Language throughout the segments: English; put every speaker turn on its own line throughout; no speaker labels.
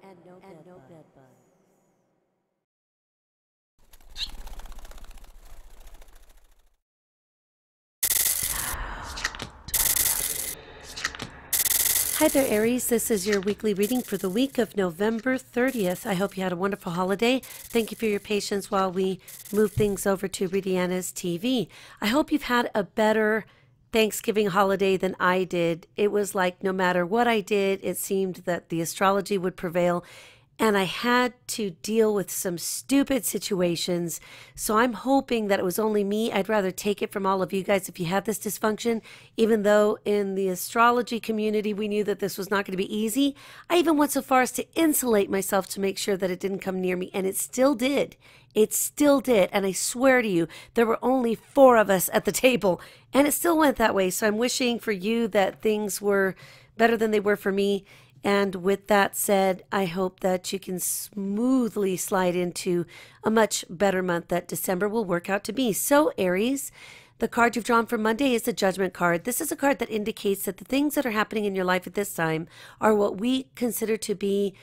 and no bed bug. Hi there, Aries. This is your weekly reading for the week of November 30th. I hope you had a wonderful holiday. Thank you for your patience while we move things over to Rita Yanez TV. I hope you've had a better Thanksgiving holiday than I did. It was like no matter what I did, it seemed that the astrology would prevail. And I had to deal with some stupid situations. So I'm hoping that it was only me. I'd rather take it from all of you guys if you had this dysfunction, even though in the astrology community, we knew that this was not going to be easy. I even went so far as to insulate myself to make sure that it didn't come near me. And it still did. It still did. And I swear to you, there were only 4 of us at the table. And it still went that way. So I'm wishing for you that things were better than they were for me. And with that said, I hope that you can smoothly slide into a much better month that December will work out to be. So, Aries, the card you've drawn for Monday is the Judgment card. This is a card that indicates that the things that are happening in your life at this time are what we consider to be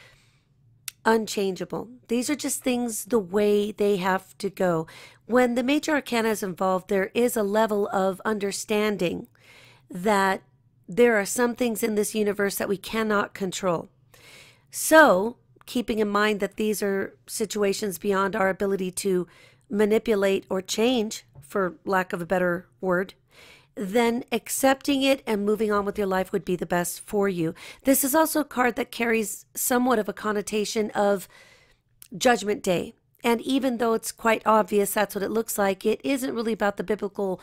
unchangeable. These are just things the way they have to go. When the major arcana is involved, there is a level of understanding that there are some things in this universe that we cannot control. So, keeping in mind that these are situations beyond our ability to manipulate or change, for lack of a better word, then accepting it and moving on with your life would be the best for you. This is also a card that carries somewhat of a connotation of Judgment Day. And even though it's quite obvious that's what it looks like, it isn't really about the biblical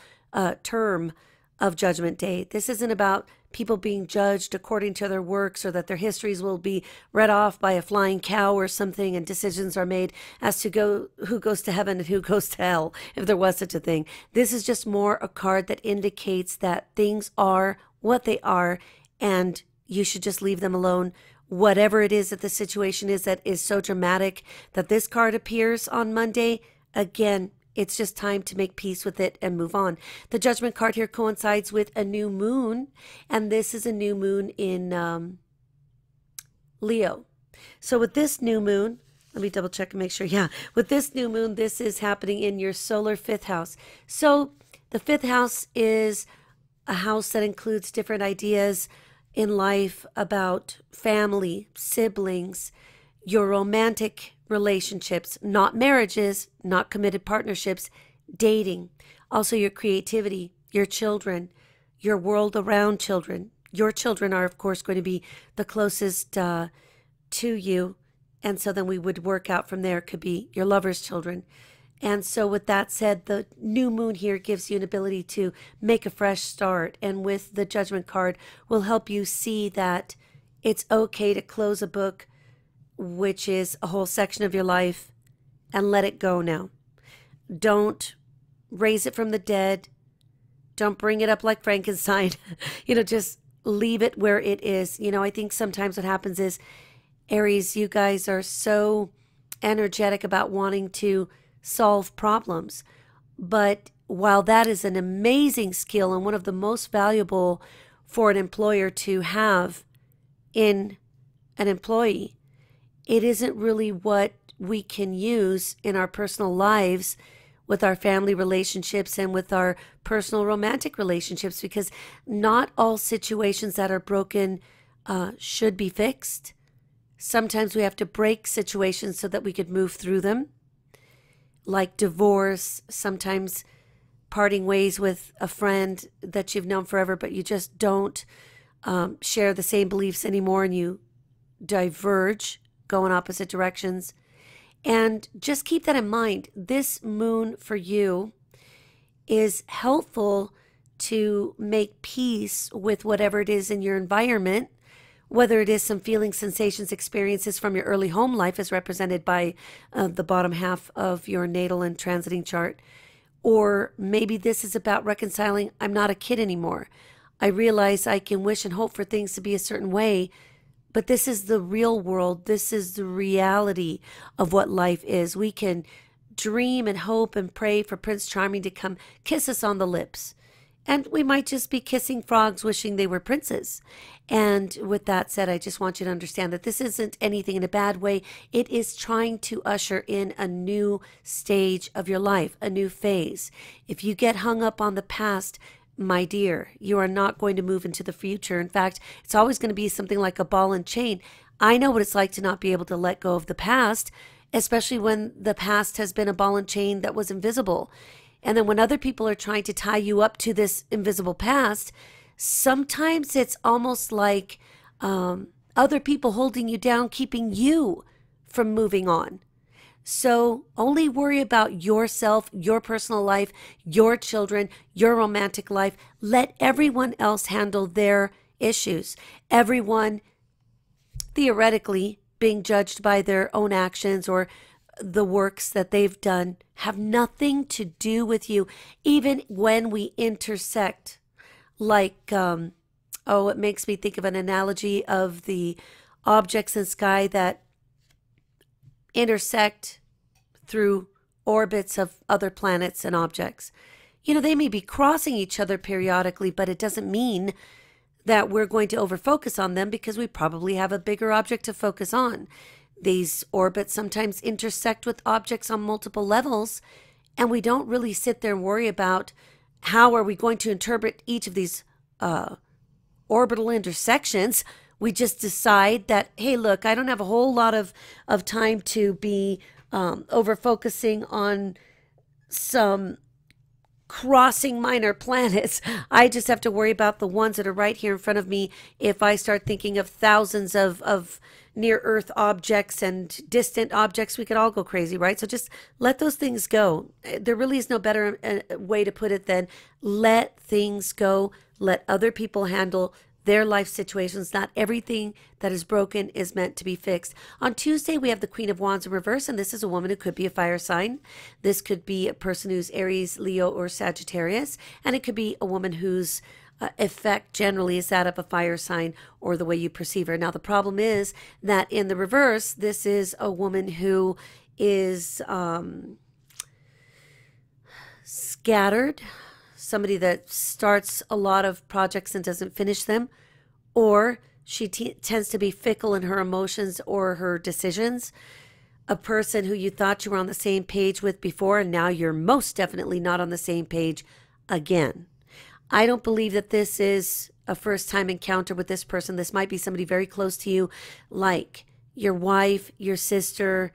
term of Judgment Day. This isn't about people being judged according to their works, or that their histories will be read off by a flying cow or something, and decisions are made as to who goes to heaven and who goes to hell, if there was such a thing. This is just more a card that indicates that things are what they are, and you should just leave them alone. Whatever it is that the situation is that is so dramatic that this card appears on Monday, again, it's just time to make peace with it and move on. The Judgment card here coincides with a new moon, and this is a new moon in Leo. So with this new moon, let me double check and make sure. Yeah, with this new moon, this is happening in your solar 5th house. So the 5th house is a house that includes different ideas in life about family, siblings, your romantic relationships, not marriages, not committed partnerships, dating, also your creativity, your children, your world around children. Your children are, of course, going to be the closest to you. And so then we would work out from there. It could be your lover's children. And so with that said, the new moon here gives you an ability to make a fresh start. And with the Judgment card will help you see that it's okay to close a book, which is a whole section of your life, and let it go now. Don't raise it from the dead. Don't bring it up like Frankenstein. Just leave it where it is. I think sometimes what happens is, Aries, you guys are so energetic about wanting to solve problems. But while that is an amazing skill and one of the most valuable for an employer to have in an employee, it isn't really what we can use in our personal lives with our family relationships and with our personal romantic relationships, because not all situations that are broken should be fixed. Sometimes we have to break situations so that we could move through them, like divorce, sometimes parting ways with a friend that you've known forever, but you just don't share the same beliefs anymore, and you diverge, go in opposite directions. And just keep that in mind. This moon for you is helpful to make peace with whatever it is in your environment, whether it is some feelings, sensations, experiences from your early home life as represented by the bottom half of your natal and transiting chart. Or maybe this is about reconciling, I'm not a kid anymore. I realize I can wish and hope for things to be a certain way, but this is the real world. This is the reality of what life is. We can dream and hope and pray for Prince Charming to come kiss us on the lips And we might just be kissing frogs wishing they were princes. And with that said, I just want you to understand that this isn't anything in a bad way. It is trying to usher in a new stage of your life, a new phase. If you get hung up on the past, my dear, you are not going to move into the future. In fact, it's always going to be something like a ball and chain. I know what it's like to not be able to let go of the past, especially when the past has been a ball and chain that was invisible. And then when other people are trying to tie you up to this invisible past, sometimes it's almost like other people holding you down, keeping you from moving on. So only worry about yourself, your personal life, your children, your romantic life. Let everyone else handle their issues. Everyone theoretically being judged by their own actions or the works that they've done have nothing to do with you, even when we intersect. Like, it makes me think of an analogy of the objects in the sky that intersect through orbits of other planets and objects. You know, they may be crossing each other periodically, but it doesn't mean that we're going to overfocus on them because we probably have a bigger object to focus on. These orbits sometimes intersect with objects on multiple levels, and we don't really sit there and worry about how are we going to interpret each of these orbital intersections. We just decide that, hey, look, I don't have a whole lot of time to be over-focusing on some crossing minor planets. I just have to worry about the ones that are right here in front of me. If I start thinking of thousands of near-Earth objects and distant objects, we could all go crazy, right? So just let those things go. There really is no better way to put it than let things go. Let other people handle their life situations. Not everything that is broken is meant to be fixed. On Tuesday, we have the Queen of Wands in reverse, and this is a woman who could be a fire sign. This could be a person who's Aries, Leo, or Sagittarius, and it could be a woman whose effect generally is that of a fire sign or the way you perceive her. Now, the problem is that in the reverse, this is a woman who is scattered, somebody that starts a lot of projects and doesn't finish them, or she tends to be fickle in her emotions or her decisions. A person who you thought you were on the same page with before, and now you're most definitely not on the same page again. I don't believe that this is a first-time encounter with this person. This might be somebody very close to you, like your wife, your sister,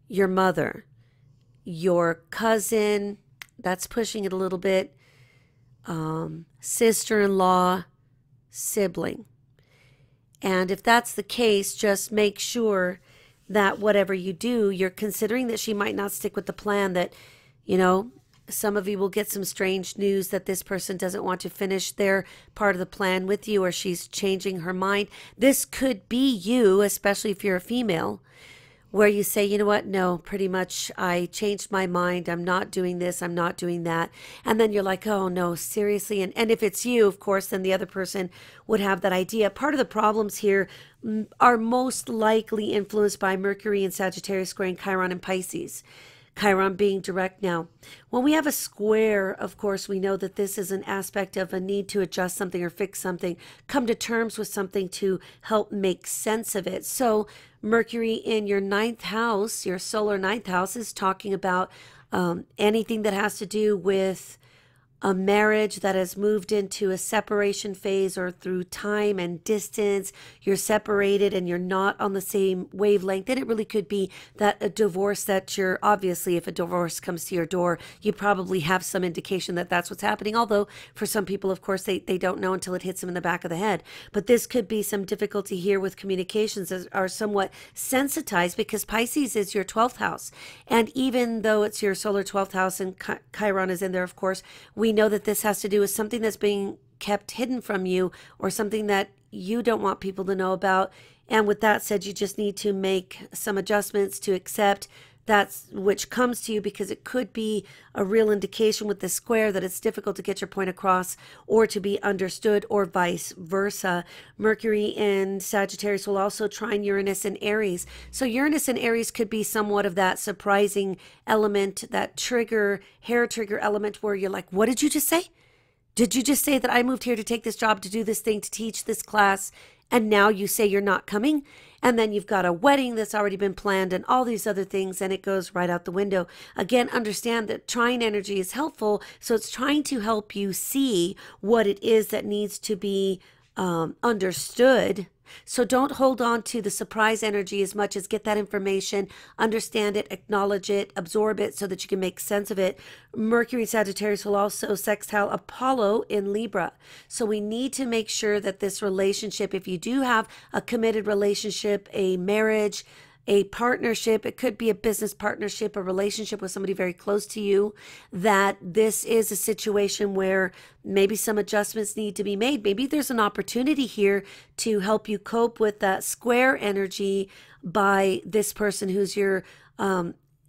your mother, your cousin. That's pushing it a little bit. Sister-in-law, sibling. And if that's the case, just make sure that whatever you do, you're considering that she might not stick with the plan, that, you know, some of you will get some strange news that this person doesn't want to finish their part of the plan with you, or she's changing her mind. This could be you, especially if you're a female, where you say, you know what, no, pretty much I changed my mind. I'm not doing this. I'm not doing that. And then you're like, oh, no, seriously. And if it's you, of course, then the other person would have that idea. Part of the problems here are most likely influenced by Mercury and Sagittarius squaring Chiron and Pisces. Chiron being direct now. When we have a square, of course, we know that this is an aspect of a need to adjust something or fix something, come to terms with something to help make sense of it. So Mercury in your ninth house, your solar ninth house, is talking about anything that has to do with a marriage that has moved into a separation phase, or through time and distance, you're separated and you're not on the same wavelength. And it really could be that a divorce that you're, obviously, if a divorce comes to your door, you probably have some indication that that's what's happening. Although for some people, of course, they don't know until it hits them in the back of the head. But this could be some difficulty here with communications that are somewhat sensitized, because Pisces is your 12th house. And even though it's your solar 12th house and Chiron is in there, of course, we know that this has to do with something that's being kept hidden from you, or something that you don't want people to know about. And with that said, you just need to make some adjustments to accept that's which comes to you, because it could be a real indication with the square that it's difficult to get your point across or to be understood, or vice versa. Mercury in Sagittarius will also trine Uranus in Aries. So Uranus in Aries could be somewhat of that surprising element, that trigger, hair trigger element, where you're like, what did you just say? Did you just say that I moved here to take this job, to do this thing, to teach this class, and now you say you're not coming? And then you've got a wedding that's already been planned and all these other things, and it goes right out the window. Again, understand that trine energy is helpful. So it's trying to help you see what it is that needs to be understood. So don't hold on to the surprise energy as much as get that information, understand it, acknowledge it, absorb it so that you can make sense of it. Mercury in Sagittarius will also sextile Apollo in Libra. So we need to make sure that this relationship, if you do have a committed relationship, a marriage, a partnership, it could be a business partnership, a relationship with somebody very close to you, that this is a situation where maybe some adjustments need to be made. Maybe there's an opportunity here to help you cope with that square energy by this person who's your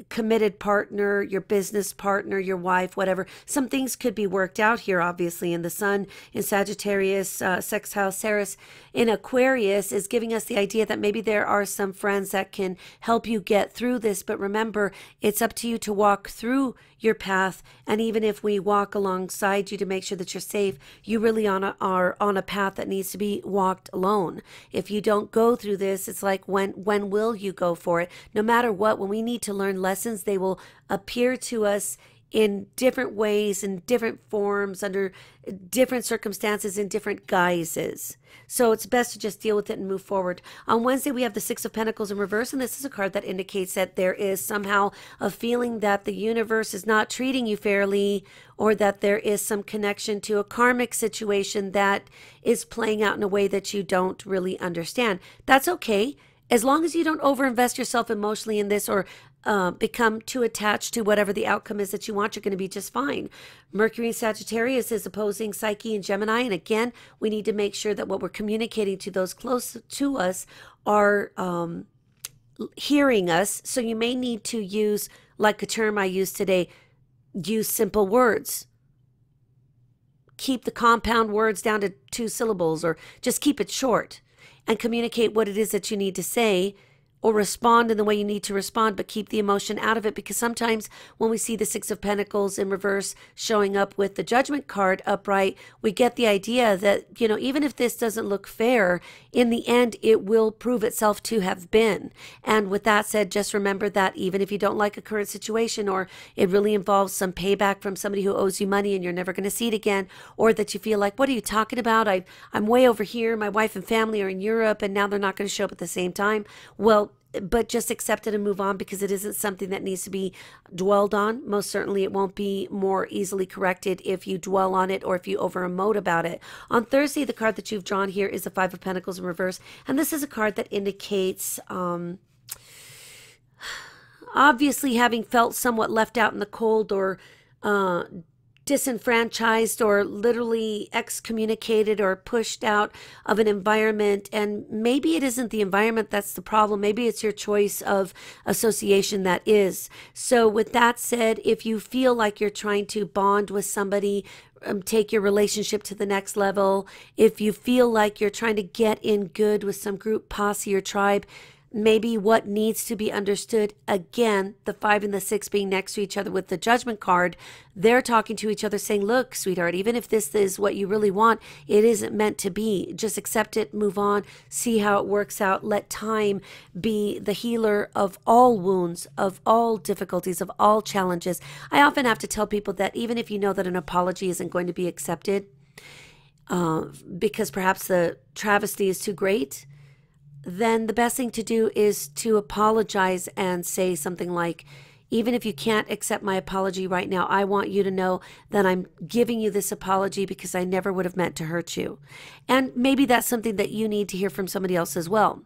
committed partner, your business partner, your wife, whatever. Some things could be worked out here, obviously. And the sun in Sagittarius, sextile Ceres in Aquarius is giving us the idea that maybe there are some friends that can help you get through this. But remember, it's up to you to walk through your path. And even if we walk alongside you to make sure that you're safe, you really are on a path that needs to be walked alone. If you don't go through this, it's like, when will you go for it? No matter what, when we need to learn lessons, they will appear to us in different ways, in different forms, under different circumstances, in different guises. So it's best to just deal with it and move forward. On Wednesday, we have the Six of Pentacles in reverse, and this is a card that indicates that there is somehow a feeling that the universe is not treating you fairly, or that there is some connection to a karmic situation that is playing out in a way that you don't really understand. That's okay, as long as you don't overinvest yourself emotionally in this, or become too attached to whatever the outcome is that you want. You're going to be just fine. Mercury in Sagittarius is opposing Psyche and Gemini. And again, we need to make sure that what we're communicating to those close to us are hearing us. So you may need to use, like a term I used today, use simple words. Keep the compound words down to 2 syllables, or just keep it short and communicate what it is that you need to say, or respond in the way you need to respond, but keep the emotion out of it. Because sometimes when we see the Six of Pentacles in reverse showing up with the Judgment card upright, we get the idea that, you know, even if this doesn't look fair, in the end, it will prove itself to have been. And with that said, just remember that even if you don't like a current situation, or it really involves some payback from somebody who owes you money and you're never going to see it again, or that you feel like, what are you talking about? I'm way over here. My wife and family are in Europe, and now they're not going to show up at the same time. Well, but just accept it and move on, because it isn't something that needs to be dwelled on. Most certainly it won't be more easily corrected if you dwell on it, or if you over emote about it. On Thursday, the card that you've drawn here is the Five of Pentacles in reverse. And this is a card that indicates obviously having felt somewhat left out in the cold, or disenfranchised, or literally excommunicated or pushed out of an environment. And maybe it isn't the environment that's the problem. Maybe it's your choice of association that is. So with that said, if you feel like you're trying to bond with somebody, take your relationship to the next level, if you feel like you're trying to get in good with some group, posse, or tribe, maybe what needs to be understood, again, the 5 and the 6 being next to each other with the Judgment card, they're talking to each other saying, look, sweetheart, even if this is what you really want, it isn't meant to be. Just accept it, move on, see how it works out. Let time be the healer of all wounds, of all difficulties, of all challenges. I often have to tell people that even if you know that an apology isn't going to be accepted, because perhaps the travesty is too great, then the best thing to do is to apologize and say something like, even if you can't accept my apology right now, I want you to know that I'm giving you this apology because I never would have meant to hurt you. And maybe that's something that you need to hear from somebody else as well.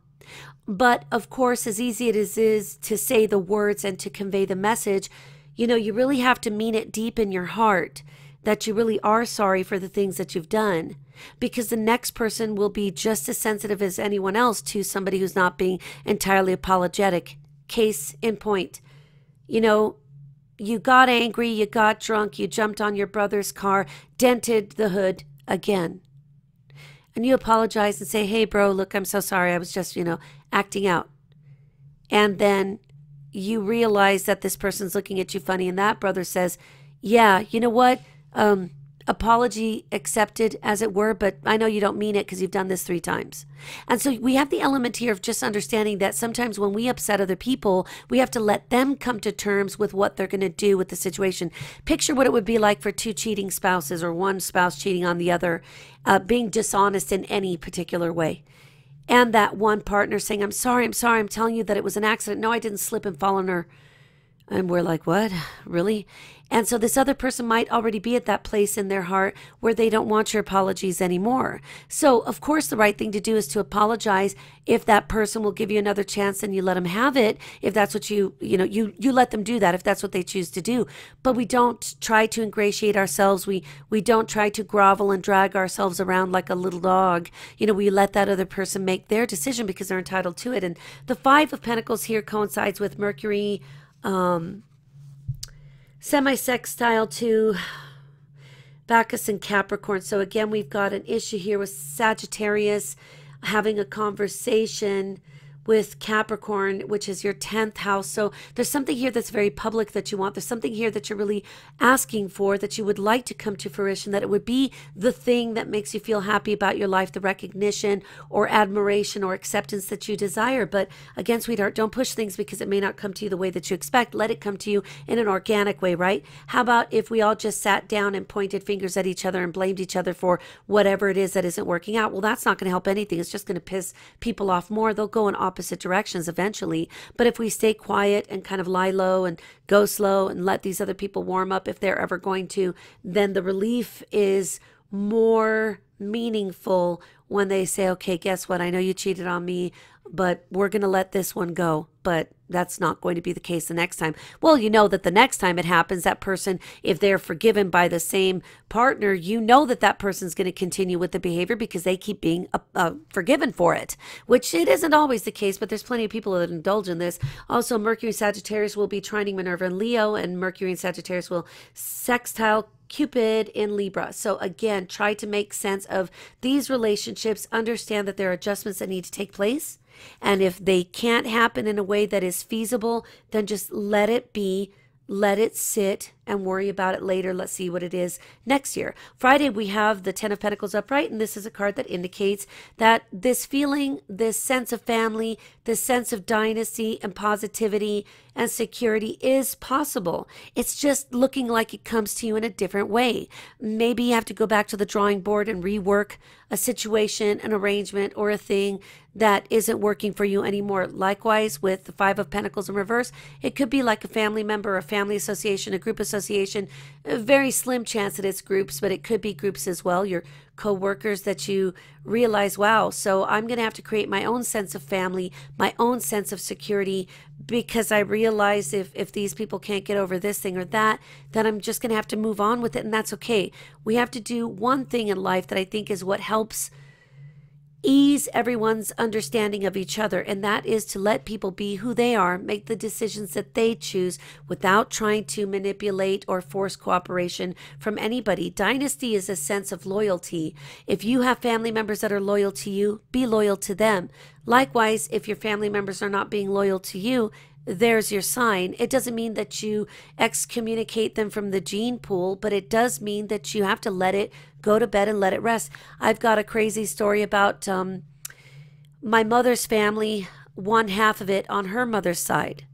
But of course, as easy as it is to say the words and to convey the message, you know, you really have to mean it deep in your heart, that you really are sorry for the things that you've done, because the next person will be just as sensitive as anyone else to somebody who's not being entirely apologetic. Case in point, you know, you got angry, you got drunk, you jumped on your brother's car, dented the hood again. And you apologize and say, hey, bro, look, I'm so sorry. I was just, you know, acting out. And then you realize that this person's looking at you funny, and that brother says, yeah, you know what? apology accepted, as it were, but I know you don't mean it because you've done this 3 times. And so we have the element here of just understanding that sometimes when we upset other people, we have to let them come to terms with what they're going to do with the situation. Picture what it would be like for 2 cheating spouses, or one spouse cheating on the other, being dishonest in any particular way. And that one partner saying, I'm sorry, I'm telling you that it was an accident. No, I didn't slip and fall on her. And we're like, what? Really? And so this other person might already be at that place in their heart where they don't want your apologies anymore. So, of course, the right thing to do is to apologize. If that person will give you another chance, and you let them have it. If that's what you let them do that, if that's what they choose to do. But we don't try to ingratiate ourselves. We don't try to grovel and drag ourselves around like a little dog. We let that other person make their decision because they're entitled to it. And the 5 of Pentacles here coincides with Mercury, semi-sextile to Bacchus and Capricorn. So again, we've got an issue here with Sagittarius having a conversation with Capricorn, which is your 10th house. So there's something here that's very public that you want. There's something here that you're really asking for, that you would like to come to fruition, that it would be the thing that makes you feel happy about your life, the recognition or admiration or acceptance that you desire. But again, sweetheart, don't push things because it may not come to you the way that you expect. Let it come to you in an organic way, right? How about if we all just sat down and pointed fingers at each other and blamed each other for whatever it is that isn't working out? Well, that's not going to help anything. It's just going to piss people off more. They'll go in opposite directions eventually. But if we stay quiet and kind of lie low and go slow and let these other people warm up, if they're ever going to, then the relief is more meaningful when they say, okay, guess what? I know you cheated on me, but we're going to let this one go. But that's not going to be the case the next time. Well, you know that the next time it happens, that person, if they're forgiven by the same partner, you know that that person's going to continue with the behavior because they keep being forgiven for it, which it isn't always the case, but there's plenty of people that indulge in this. Also, Mercury Sagittarius will be trining Minerva in Leo, and Mercury and Sagittarius will sextile Cupid in Libra. So again, try to make sense of these relationships, understand that there are adjustments that need to take place. And if they can't happen in a way that is feasible, then just let it be, let it sit, and worry about it later. Let's see what it is next year. Friday, we have the 10 of Pentacles upright, and this is a card that indicates that this feeling, this sense of family, this sense of dynasty and positivity and security is possible. It's just looking like it comes to you in a different way. Maybe you have to go back to the drawing board and rework a situation, an arrangement, or a thing that isn't working for you anymore. Likewise, with the 5 of Pentacles in reverse, it could be like a family member, a family association, a group association. A very slim chance that it's groups, but it could be groups as well. Your co-workers that you realize, wow, so I'm going to have to create my own sense of family, my own sense of security, because I realize if these people can't get over this thing or that, then I'm just going to have to move on with it, and that's okay. We have to do one thing in life that I think is what helps ease everyone's understanding of each other, and that is to let people be who they are, make the decisions that they choose without trying to manipulate or force cooperation from anybody. Dynasty is a sense of loyalty. If you have family members that are loyal to you, be loyal to them. Likewise, if your family members are not being loyal to you, there's your sign. It doesn't mean that you excommunicate them from the gene pool, but it does mean that you have to let it go to bed and let it rest. I've got a crazy story about my mother's family, one half of it on her mother's side.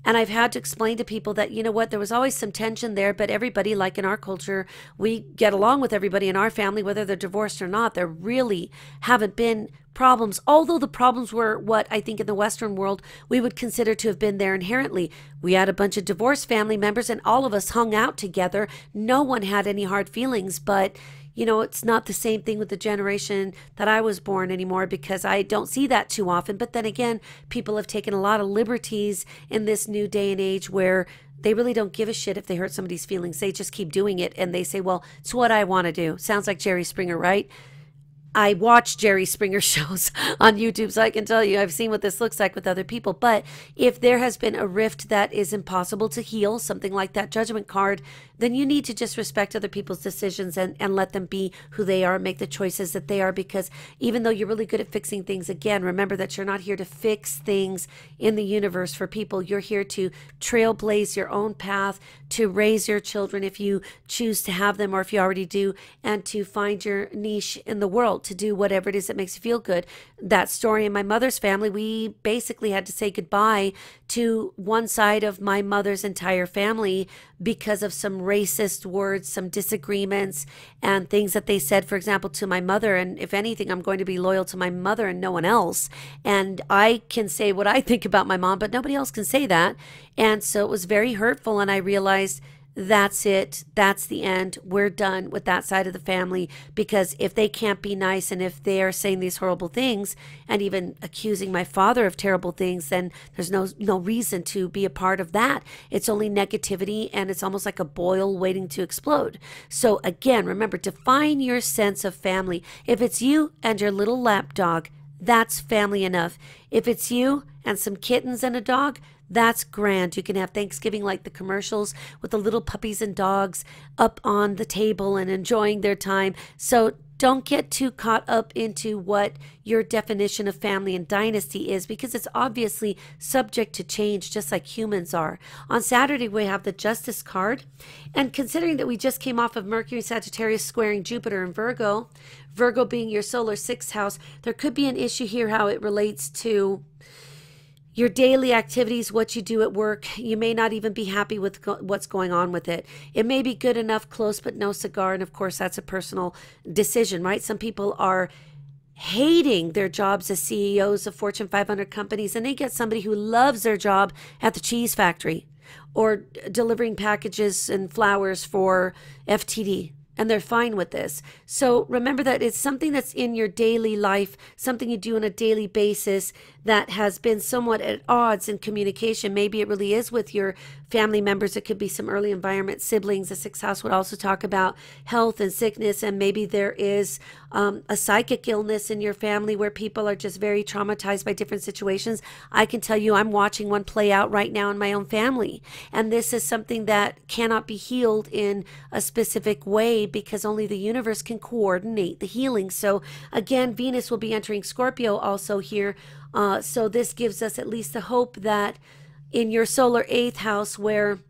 And I've had to explain to people that, you know what, there was always some tension there, but everybody, like in our culture, we get along with everybody in our family, whether they're divorced or not. There really haven't been problems, although the problems were what I think in the Western world we would consider to have been there inherently. We had a bunch of divorced family members and all of us hung out together. No one had any hard feelings, but you know, it's not the same thing with the generation that I was born anymore, because I don't see that too often. But then again, people have taken a lot of liberties in this new day and age where they really don't give a shit if they hurt somebody's feelings. They just keep doing it, and they say, well, it's what I want to do. Sounds like Jerry Springer, right? I watch Jerry Springer shows on YouTube, so I can tell you I've seen what this looks like with other people. But if there has been a rift that is impossible to heal, something like that Judgment card, then you need to just respect other people's decisions and let them be who they are, make the choices that they are, because even though you're really good at fixing things, again, remember that you're not here to fix things in the universe for people. You're here to trailblaze your own path, to raise your children if you choose to have them or if you already do, and to find your niche in the world, to do whatever it is that makes you feel good. That story in my mother's family, we basically had to say goodbye to one side of my mother's entire family because of some racist words, some disagreements, and things that they said, for example, to my mother. And if anything, I'm going to be loyal to my mother and no one else. And I can say what I think about my mom, but nobody else can say that. And so it was very hurtful. And I realized that's it. That's the end. We're done with that side of the family, because if they can't be nice and if they are saying these horrible things and even accusing my father of terrible things, then there's no reason to be a part of that. It's only negativity, and it's almost like a boil waiting to explode. So again, remember, define your sense of family. If it's you and your little lap dog, that's family enough. If it's you and some kittens and a dog, that's grand. You can have Thanksgiving like the commercials with the little puppies and dogs up on the table and enjoying their time. So don't get too caught up into what your definition of family and dynasty is, because it's obviously subject to change, just like humans are. On Saturday, we have the Justice card. And considering that we just came off of Mercury Sagittarius squaring Jupiter in Virgo, Virgo being your solar sixth house, there could be an issue here how it relates to your daily activities, what you do at work. You may not even be happy with what's going on with it. It may be good enough, close but no cigar. And of course, that's a personal decision, right? Some people are hating their jobs as CEOs of Fortune 500 companies, and they get somebody who loves their job at the cheese factory or delivering packages and flowers for FTD. And they're fine with this. So remember that it's something that's in your daily life, something you do on a daily basis that has been somewhat at odds in communication. Maybe it really is with your family members. It could be some early environment, siblings. The sixth house would also talk about health and sickness. And maybe there is a psychic illness in your family where people are just very traumatized by different situations. I can tell you I'm watching one play out right now in my own family. And this is something that cannot be healed in a specific way, because only the universe can coordinate the healing. So again, Venus will be entering Scorpio also here. So this gives us at least the hope that in your solar eighth house, where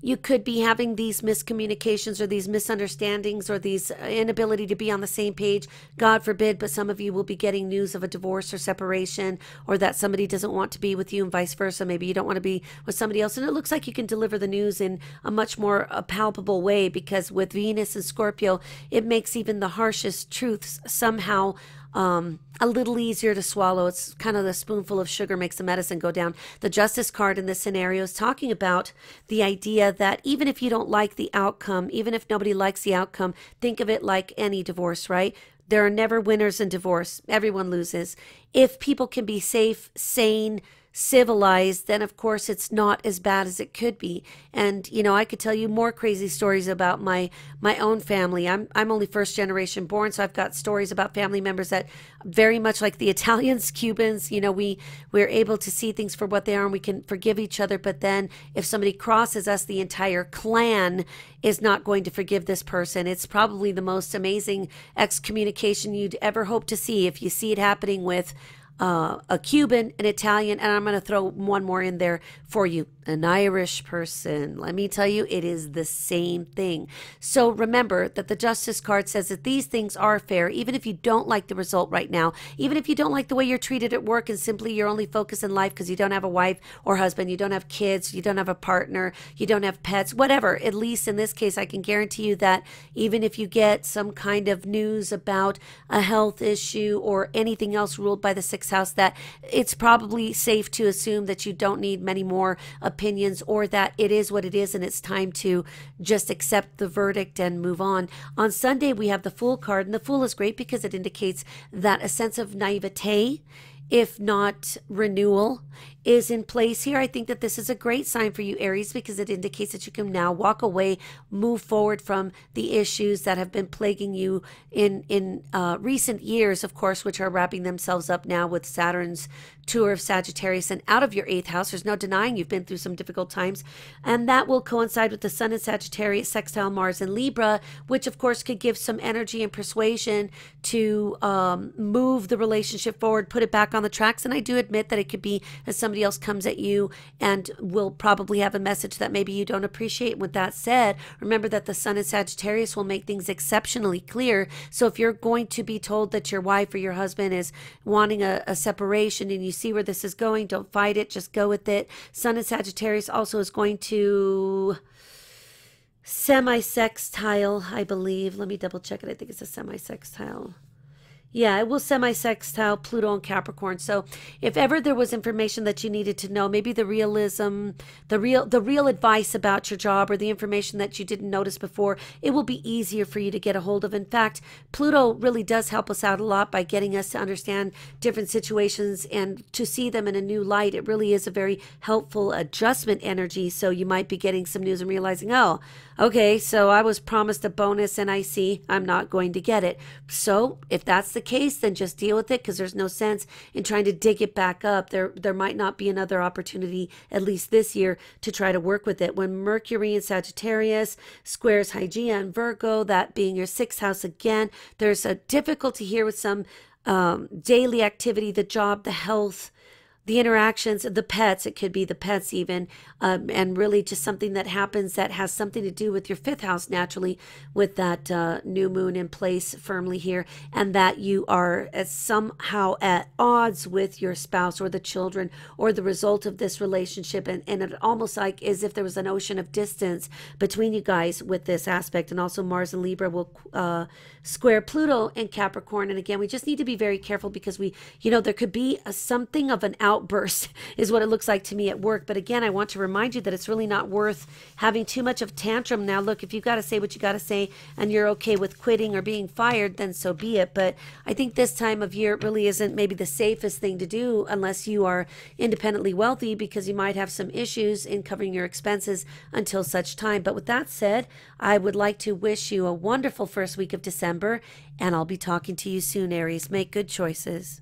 you could be having these miscommunications or these misunderstandings or these inability to be on the same page, God forbid, but some of you will be getting news of a divorce or separation, or that somebody doesn't want to be with you and vice versa. Maybe you don't want to be with somebody else. And it looks like you can deliver the news in a much more palpable way, because with Venus and Scorpio, it makes even the harshest truths somehow a little easier to swallow. It's kind of the spoonful of sugar makes the medicine go down. The Justice card in this scenario is talking about the idea that even if you don't like the outcome, even if nobody likes the outcome, think of it like any divorce, right? There are never winners in divorce. Everyone loses. If people can be safe, sane, civilized, then of course it's not as bad as it could be. And you know, I could tell you more crazy stories about my own family. I'm only first generation born, so I've got stories about family members that very much like the Italians, Cubans, you know, we're able to see things for what they are and we can forgive each other. But then if somebody crosses us, the entire clan is not going to forgive this person. It's probably the most amazing excommunication you'd ever hope to see if you see it happening with a Cuban, an Italian, and I'm going to throw one more in there for you, an Irish person. Let me tell you, it is the same thing. So remember that the Justice card says that these things are fair, even if you don't like the result right now, even if you don't like the way you're treated at work and simply your only focus in life because you don't have a wife or husband, you don't have kids, you don't have a partner, you don't have pets, whatever. At least in this case, I can guarantee you that even if you get some kind of news about a health issue or anything else ruled by the sixth house, that it's probably safe to assume that you don't need many more opinions, or that it is what it is and it's time to just accept the verdict and move on. On Sunday, we have the Fool card, and the Fool is great because it indicates that a sense of naivete, if not renewal, is in place here. I think that this is a great sign for you, Aries, because it indicates that you can now walk away, move forward from the issues that have been plaguing you in recent years, of course, which are wrapping themselves up now with Saturn's tour of Sagittarius and out of your 8th house. There's no denying you've been through some difficult times, and that will coincide with the Sun in Sagittarius, sextile Mars in Libra, which of course could give some energy and persuasion to move the relationship forward, put it back on the tracks. And I do admit that it could be as somebody else comes at you and will probably have a message that maybe you don't appreciate. With that said, remember that the Sun in Sagittarius will make things exceptionally clear. So if you're going to be told that your wife or your husband is wanting a separation and you see where this is going, don't fight it, just go with it. Sun in Sagittarius also is going to semi-sextile, I believe. Let me double check it. I think it's a semi-sextile. Yeah, it will semi-sextile Pluto and Capricorn. So if ever there was information that you needed to know, maybe the realism, the real advice about your job, or the information that you didn't notice before, it will be easier for you to get a hold of. In fact, Pluto really does help us out a lot by getting us to understand different situations and to see them in a new light. It really is a very helpful adjustment energy. So you might be getting some news and realizing, oh, okay, so I was promised a bonus and I see I'm not going to get it. So if that's the case, then just deal with it, because there's no sense in trying to dig it back up. There might not be another opportunity, at least this year, to try to work with it. When Mercury in Sagittarius squares Hygeia and Virgo, that being your 6th house again, there's a difficulty here with some daily activity, the job, the health, the interactions, the pets. It could be the pets even, and really just something that happens that has something to do with your 5th house naturally, with that new moon in place firmly here, and that you are somehow at odds with your spouse or the children or the result of this relationship, and it almost like as if there was an ocean of distance between you guys with this aspect. And also Mars and Libra will square Pluto and Capricorn, and again, we just need to be very careful, because there could be something of an outburst is what it looks like to me at work. But again, I want to remind you that it's really not worth having too much of tantrum. Now look, if you've got to say what you got to say and you're okay with quitting or being fired, then so be it. But I think this time of year it really isn't maybe the safest thing to do unless you are independently wealthy, because you might have some issues in covering your expenses until such time. But with that said, I would like to wish you a wonderful first week of December, and I'll be talking to you soon, Aries. Make good choices.